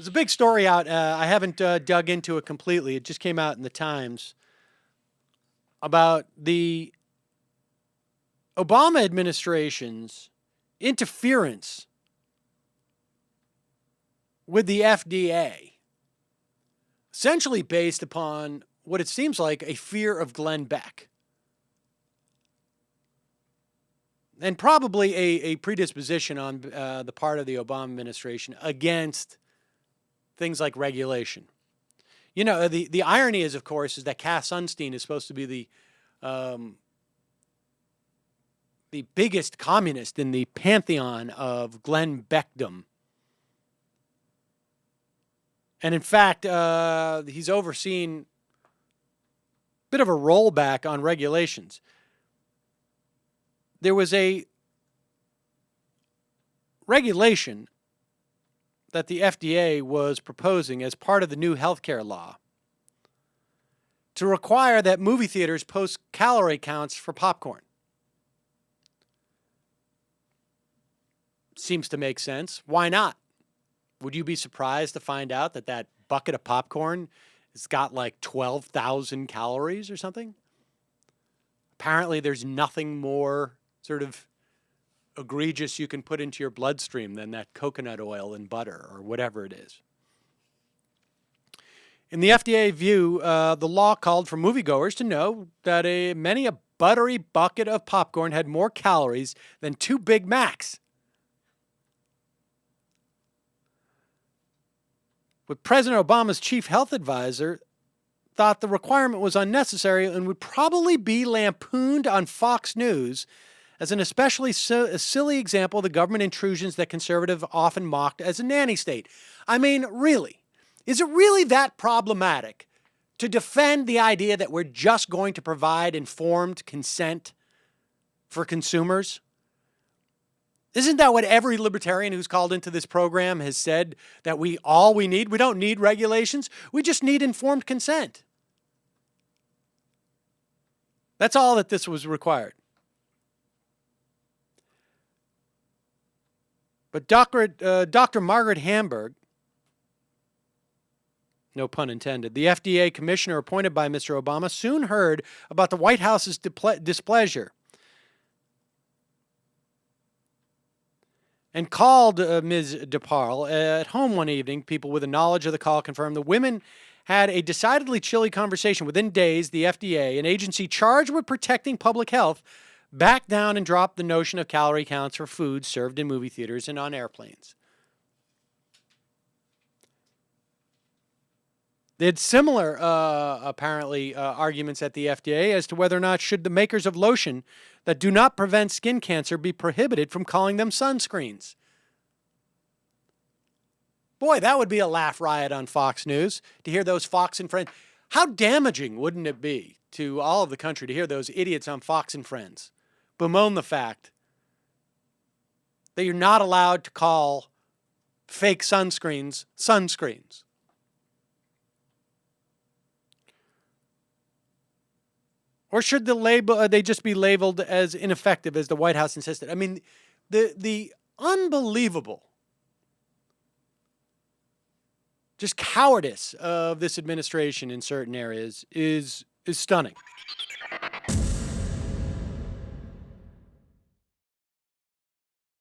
There's a big story out. I haven't dug into it completely. It just came out in the Times about the Obama administration's interference with the FDA, essentially based upon what it seems like a fear of Glenn Beck. And probably a predisposition on the part of the Obama administration against things like regulation. You know, the irony is, of course, is that Cass Sunstein is supposed to be the biggest communist in the pantheon of Glenn Beckdom. And in fact, he's overseen a bit of a rollback on regulations. There was a regulation that the FDA was proposing as part of the new healthcare law to require that movie theaters post calorie counts for popcorn. Seems to make sense. Why not? Would you be surprised to find out that that bucket of popcorn has got like 12,000 calories or something? Apparently, there's nothing more sort of egregious you can put into your bloodstream than that coconut oil and butter or whatever it is. In the FDA view, the law called for moviegoers to know that many a buttery bucket of popcorn had more calories than 2 Big Macs. But President Obama's chief health advisor thought the requirement was unnecessary and would probably be lampooned on Fox News as an especially silly example of the government intrusions that conservatives often mocked as a nanny state. I mean, really? Is it really that problematic to defend the idea that we're just going to provide informed consent for consumers? Isn't that what every libertarian who's called into this program has said, that we need? We don't need regulations. We just need informed consent. That's all that this was required. But Dr. Margaret Hamburg, no pun intended, the FDA commissioner appointed by Mr. Obama, soon heard about the White House's displeasure and called Ms. DeParle at home one evening. People with a knowledge of the call confirmed the women had a decidedly chilly conversation. Within days, the FDA, an agency charged with protecting public health, backed down and dropped the notion of calorie counts for food served in movie theaters and on airplanes. They had similar, apparently, arguments at the FDA as to whether or not should the makers of lotion that do not prevent skin cancer be prohibited from calling them sunscreens. Boy, that would be a laugh riot on Fox News to hear those Fox and Friends. How damaging wouldn't it be to all of the country to hear those idiots on Fox and Friends bemoan the fact that you're not allowed to call fake sunscreens sunscreens? Or should they just be labeled as ineffective, as the White House insisted? I mean, the unbelievable just cowardice of this administration in certain areas is stunning.